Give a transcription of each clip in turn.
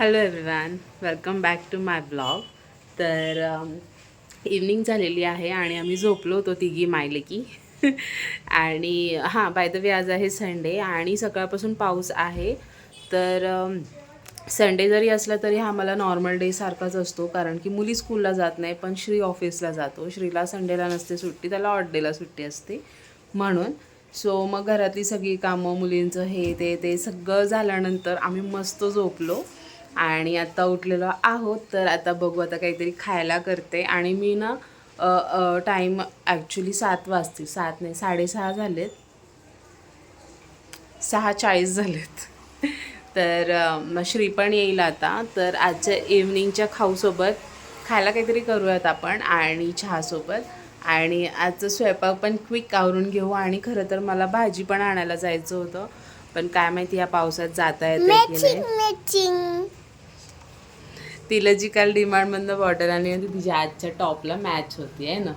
Hello everyone, welcome back to my blog. तर evening झालेली आहे आणि आम्ही झोपलो होतो तिघी मायलेकी. आणि हां, बाय द वे आज आहे संडे आणि सकाळपासून पाऊस आहे. तर संडे जरी असला तरी हा मला नॉर्मल डे सारखाच असतो, कारण की मुली स्कूलला जात नाही पण श्री ऑफिसला जातो. श्रीला संडेला नसते सुट्टी, त्याला ऑड डेला सुट्टी असते म्हणून. सो मग घरातली सगळी कामं, मुलींचं हे ते सगळं झाल्यानंतर आम्ही मस्त झोपलो आणि आता उठलेलो आहोत. तर आता बघू, आता काहीतरी खायला करते. आणि मी ना टाईम ॲक्च्युली 7 वाजतील, 7 नाही 6:30 झालेत, 6:40 झालेत. तर मग श्री पण येईल आता. तर आजच्या इव्हनिंगच्या खाऊसोबत खायला काहीतरी करूयात आपण आणि चहासोबत. आणि आजचं स्वयंपाक पण क्विक आवरून घेऊ. आणि खरं तर मला भाजी पण आणायला जायचं होतं, पण काय माहिती या पावसात जाता येते की नाही. तिला जी काल डिमांडमधनं बॉटल आणि ती तिच्या आजच्या टॉपला मॅच होती आहे ना.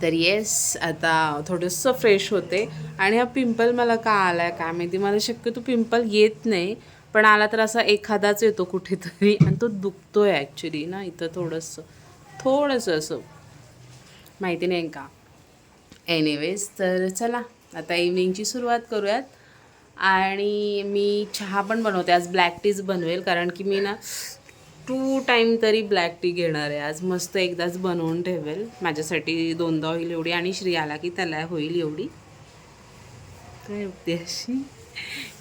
तर येस, आता थोडंसं फ्रेश होते. आणि हा पिंपल मला का आला आहे काय माहिती. मला शक्यतो पिंपल येत नाही, पण आला तर असा एखादाच येतो कुठेतरी आणि तो दुखतो आहे ॲक्च्युली ना इथं थोडंसं असं, माहिती नाही का. एनिवेज, तर चला आता इव्हनिंगची सुरुवात करूयात. आणि मी चहा पण बनवते आज, ब्लॅक टीच बनवेल, कारण की मी ना 2 टाईम तरी ब्लॅक टी घेणार आहे आज. मस्त एकदाच बनवून ठेवेल, माझ्यासाठी 2दा होईल एवढी आणि श्री आला की त्याला होईल एवढी. काय होते अशी,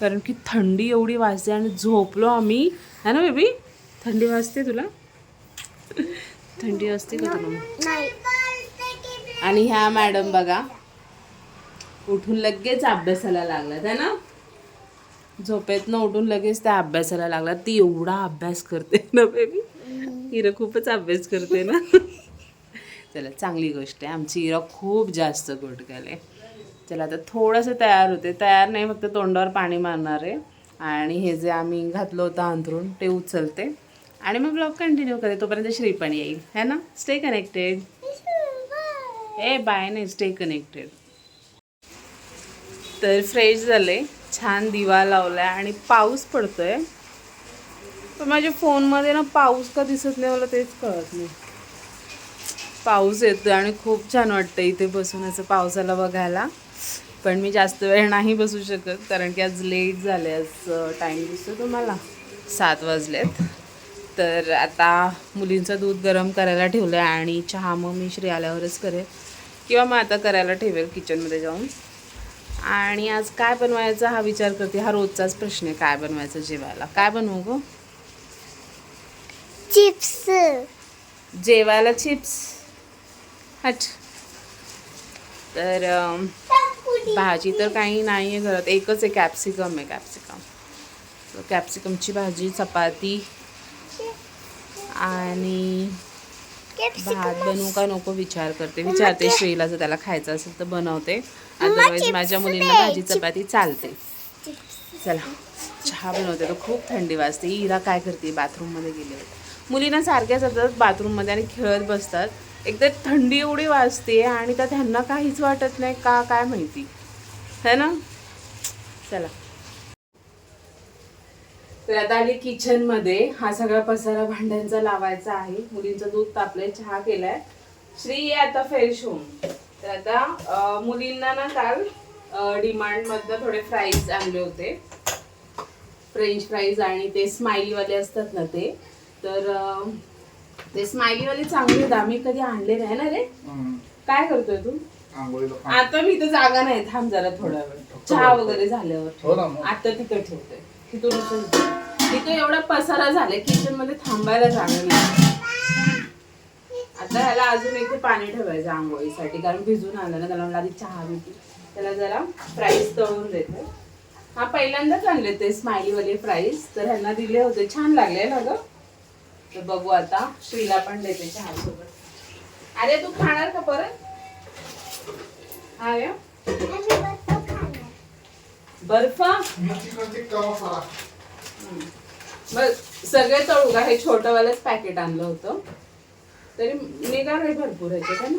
कारण की थंडी एवढी वाजते आणि झोपलो आम्ही है ना बेबी. थंडी वाजते तुला? थंडी वाजते का तुला? आणि ह्या मॅडम बघा उठून लगेच अभ्यासाला लागल्यात है ना. झोपेतनं उठून लगेच त्या अभ्यासाला लागल्यात. ती एवढा अभ्यास करते ना बेबी, हिरा खूपच अभ्यास करते ना. चला, चांगली गोष्ट आहे. आमची हिरा खूप जास्त गुटगल आहे. चला आता थोडंसं तयार होते, तयार नाही फक्त तोंडावर पाणी मारणार आहे. आणि हे जे आम्ही घातलं होतं अंथरून ते उचलते आणि मग ब्लॉग कंटिन्यू करते. तोपर्यंत श्री पण येईल है ना. Stay connected. बाय नाही, स्टे कनेक्टेड. तर फ्रेश झाले, छान दिवा लावलाय आणि पाऊस पडतोय. पण माझ्या फोनमध्ये ना पाऊस का दिसत नाही मला तेच कळत नाही. पाऊस येतोय आणि खूप छान वाटतं इथे बसून असं पावसाला बघायला. पण मी जास्त वेळ नाही बसू शकत, कारण की आज लेट झाले. आज टाईम दिसतो तुम्हाला 7 वाजलेत. तर आता मुलींचं दूध गरम करायला ठेवलं आहे आणि चहा मग मी श्री आल्यावरच करेल, किंवा मग आता करायला ठेवेल किचनमध्ये जाऊन. आणि आज काय बनवायचा हा विचार करते. हा रोजचाच प्रश्न आहे, काय बनवायचं जेवायला. काय बनवू गं? चिप्स. जेवायला चिप्स. अच्छा. तर भाजी तर काही नाही आहे घरात, एकच आहे, कॅप्सिकम आहे. कॅप्सिकमची भाजी, चपाती आणि भात बनवू का नको विचारते श्रीला. जर त्याला खायचं असेल तर बनवते, अदरवाईज माझ्या मुलींना भाजी चपाती चालते. चला चहा बनवते. तर खूप थंडी वाजते. हिरा काय करते, बाथरूममध्ये गेले. मुलींना सारख्या जातात बाथरूममध्ये आणि खेळत बसतात. एकदा थंडी एवढी वाजते आणि त्यात ह्यांना काहीच वाटत नाही का काय माहिती है ना. चला, तर आता आली किचनमध्ये. हा सगळा पसारा भांड्यांचा लावायचा आहे. मुलींचं दूध तापलंय, चहा केलाय. श्री आता फ्रेश होऊन. तर आता मुलींना ना काल डिमांडमधनं थोडे फ्राईज आणले होते, फ्रेंच फ्राईज आणि ते स्माइलीवाले असतात ना ते. तर ते स्माइलीवाले चांगले दामी कधी आणले नाही ना रे. काय करतोय तू? आता मी तर जागा नाही, थांब जरा थोडा वेळ, चहा वगैरे झाल्यावर. आता तिथं ठेवतोय, तिथं एवढा पसारा झालाय किचन मध्ये, थांबायला जागा नाही. आता ह्याला अजून इथे पाणी ठेवायचं आंघोळीसाठी, कारण भिजून आलं ना. त्याला मला आधी चहा भेटली, त्याला जरा फ्राईज तळून देते. हा पहिल्यांदाच आणले ते स्माइलीवाले फ्राईज, तर ह्यांना दिले होते, छान लागले ना ग. तर बघू आता, श्रीला पण देते चहा सोबत. अरे तू खाणार का परत? हा या बर्फ. बस सगळे तळू का? हे छोटंवालंच पॅकेट आणलं होतं, तरी निघा रे भरपूर ह्याच्यात.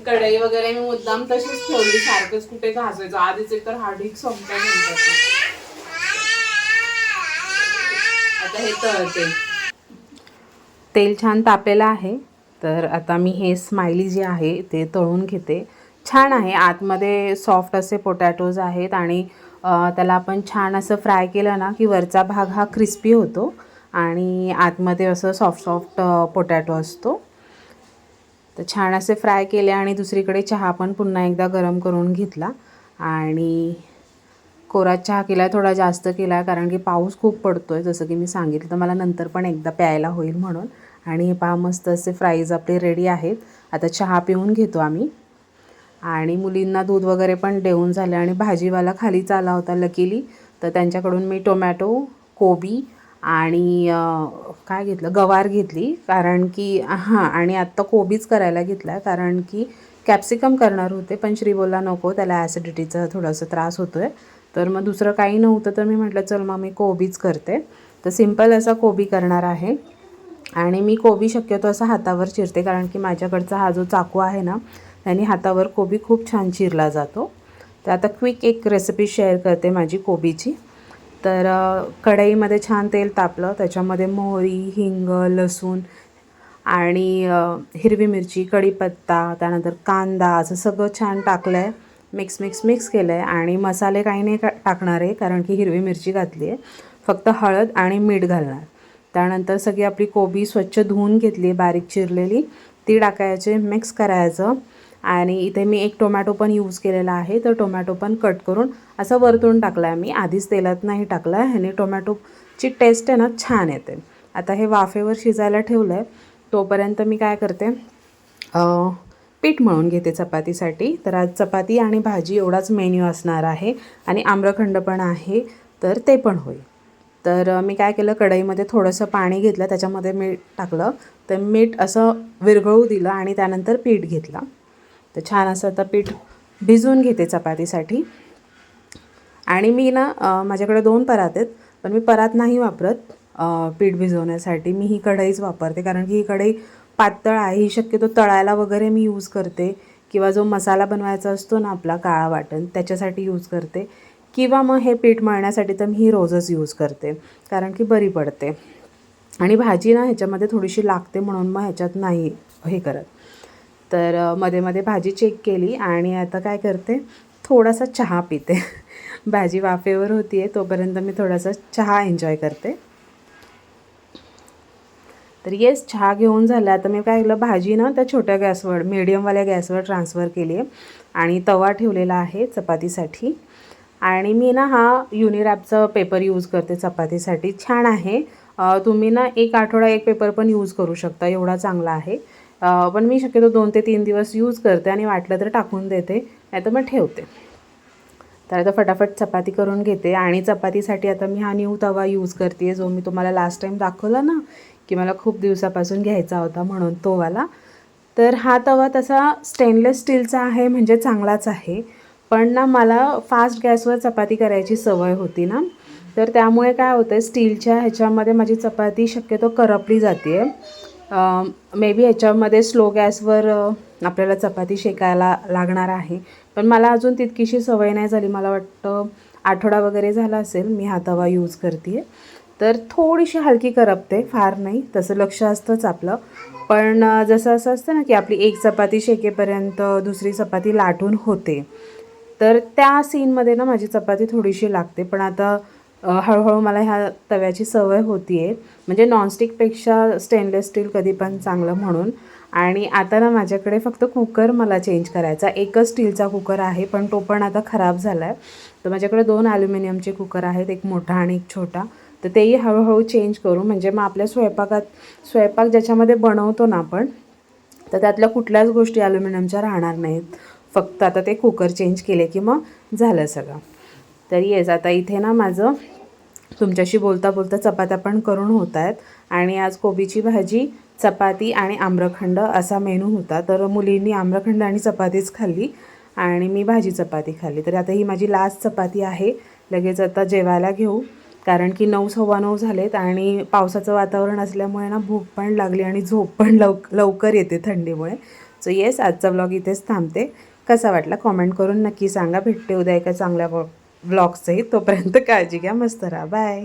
कढई वगैरे मी मुद्दाम तशीच ठेवली, सारखंच कुठे घासायचं. आधीच एक तर हार्डिक संपता. आता हे तळते. तेल छान तापलेलं आहे, तर आता मी हे स्माइली जे आहे ते तळून घेते. छान आहे, आतमध्ये सॉफ्ट असे पोटॅटोज आहेत आणि त्याला आपण छान असं फ्राय केलं ना की वरचा भाग हा क्रिस्पी होतो आणि आतमध्ये असं सॉफ्ट सॉफ्ट पोटॅटो असतो. तर छान असे फ्राय केले आणि दुसरीकडे चहा पण पुन्हा एकदा गरम करून घेतला आणि कोरा चहा केला, थोडा जास्त केला कारण की पाऊस खूप पडतो आहे, जसं की मी सांगितलं, तर मला नंतर पण एकदा प्यायला होईल म्हणून. आणि हे पहा मस्त असे फ्राईज आपले रेडी आहेत. आता चहा पिऊन घेतो आम्ही आणि मुलींना दूध वगैरे पण देऊन झाले आणि भाजीवाला खालीच आला होता लकीली, तर त्यांच्याकडून मी टोमॅटो, कोबी आणि काय घेतलं, गवार घेतली कारण की हां, आणि आत्ता कोबीच करायला घेतला आहे कारण की कॅप्सिकम करणार होते पण श्री बोलला नको, त्याला ॲसिडिटीचा थोडासा त्रास होतो आहे. तर मग दुसरं काही नव्हतं तर मी म्हटलं चल मग मी कोबीच करते. तर सिंपल असा कोबी करणार आहे आणि मी कोबी शक्यतो असा हातावर चिरते कारण की माझ्याकडचा हा जो चाकू आहे ना त्याने हातावर कोबी खूप छान चिरला जातो. तर आता क्विक एक रेसिपी शेअर करते माझी कोबीची. तर कढईमध्ये छान तेल तापलं, त्याच्यामध्ये मोहरी, हिंग, लसूण आणि हिरवी मिरची, कढीपत्ता, त्यानंतर कांदा असं सगळं छान टाकलं आहे. मिक्स केलं आहे आणि मसाले काही नाही टाकणार आहे कारण की हिरवी मिरची घातली आहे, फक्त हळद आणि मीठ घालणार. त्यानंतर सगळी आपली कोबी स्वच्छ धुवून घेतली बारीक चिरलेली, ती टाकायचे, मिक्स करायचं. आणि इथे मी एक टोमॅटो पण यूज केलेला आहे, तर टोमॅटो पण कट करून असं वरतून टाकला आहे मी, आधीच तेलात नाही टाकला आहे. ह्याने टोमॅटोची टेस्ट आहे ना छान येते. आता हे वाफेवर शिजायला ठेवलं आहे, तोपर्यंत मी काय करते, पीठ मळून घेते चपातीसाठी. तर आज चपाती आणि भाजी एवढाच मेन्यू असणार आहे आणि आम्रखंड पण आहे, तर ते पण होईल. तर मी काय केलं, कढईमध्ये थोडंसं पाणी घेतलं, त्याच्यामध्ये मीठ टाकलं, तर मीठ असं विरघळू दिलं आणि त्यानंतर पीठ घेतलं. तर छान असं आता पीठ भिजवून घेते चपातीसाठी. आणि मी ना माझ्याकडे 2 परात आहेत, पण मी परात नाही वापरत पीठ भिजवण्यासाठी. मी ही कढईच वापरते कारण की ही कढई पातळ आहे, ही शक्यतो तळायला वगैरे मी यूज करते किंवा जो मसाला बनवायचा असतो ना आपला काळा वाटण त्याच्यासाठी यूज करते, किंवा मग हे पीठ मळण्यासाठी तर मी ही रोजच यूज करते कारण की बरी पडते. आणि भाजी ना ह्याच्यामध्ये थोडीशी लागते म्हणून मग ह्याच्यात नाही हे करत. तर मध्ये मध्ये भाजी चेक केली आणि आता काय करते, थोडासा चहा पिते. भाजी वाफेवर होती आहे तोपर्यंत मी थोडासा चहा एन्जॉय करते. तर येस, चहा घेऊन झाला. आता मी काय केलं, भाजी ना त्या छोट्या गॅसवर, मीडियमवाल्या गॅसवर ट्रान्सफर केली आहे आणि तवा ठेवलेला आहे चपातीसाठी. आणि मी ना हा युनिरॅपचा पेपर यूज करते चपातीसाठी, छान आहे. तुम्ही ना 1 आठवडा 1 पेपर पण यूज करू शकता, एवढा चांगला आहे. पण मी शक्यतो 2 ते 3 दिवस यूज करते आणि वाटलं तर टाकून देते, नाही तर मग ठेवते. तर आता फटाफट चपाती करून घेते आणि चपातीसाठी आता मी हा न्यू तवा यूज करते आहे, जो मी तुम्हाला लास्ट टाईम दाखवला ना की मला खूप दिवसापासून घ्यायचा होता म्हणून तो वाला. तर हा तवा तसा स्टेनलेस स्टीलचा आहे म्हणजे चांगलाच आहे, पण ना मला फास्ट गॅसवर चपाती करायची सवय होती ना, तर त्यामुळे काय होतं आहे, स्टीलच्या ह्याच्यामध्ये माझी चपाती शक्यतो करपली जाते आहे. मे बी ह्याच्यामध्ये स्लो गॅसवर आपल्याला चपाती शेकायला लागणार आहे, पण मला अजून तितकीशी सवय नाही झाली. मला वाटतं आठवडा वगैरे झाला असेल मी हा तवा यूज करते आहे. तर थोडीशी हलकी करपते, फार नाही, तसं लक्ष असतंच आपलं. पण जसं असं असतं ना की आपली एक चपाती शेकेपर्यंत दुसरी चपाती लाटून होते, तर त्या सीनमध्ये ना माझी चपाती थोडीशी लागते. पण आता हळूहळू मला ह्या तव्याची सवय होती आहे, म्हणजे नॉनस्टिकपेक्षा स्टेनलेस स्टील कधी पण चांगलं म्हणून. आणि आता ना माझ्याकडे फक्त कुकर मला चेंज करायचा, एकच स्टीलचा कुकर आहे पण तो पण आता खराब झाला आहे. तर माझ्याकडे 2 ॲल्युमिनियमचे कुकर आहेत, एक मोठा आणि एक छोटा. तर तेही हळूहळू चेंज करू, म्हणजे मग आपल्या स्वयंपाक ज्याच्यामध्ये बनवतो ना आपण, तर त्यातल्या कुठल्याच गोष्टी ॲल्युमिनियमच्या राहणार नाहीत. फक्त आता ते कुकर चेंज केले की मग झालं सगळं. तर येस, आता इथे ना माझं तुमच्याशी बोलता बोलता चपात्या पण करून होत आहेत आणि आज कोबीची भाजी, चपाती आणि आम्रखंड असा मेनू होता. तर मुलींनी आम्रखंड आणि चपातीच खाल्ली आणि मी भाजी चपाती खाल्ली. तर आता ही माझी लास्ट चपाती आहे, लगेच आता जेवायला घेऊ कारण की 9, 9:15 झालेत आणि पावसाचं वातावरण असल्यामुळे ना भूक पण लागली आणि झोप पण लवकर येते थंडीमुळे. सो येस, आजचा व्लॉग इथेच थांबते. कसा वाटला कॉमेंट करून नक्की सांगा. भेटते उद्या एका चांगल्या व्लॉगसहित. तोपर्यंत काळजी घ्या, मस्त राहा, बाय.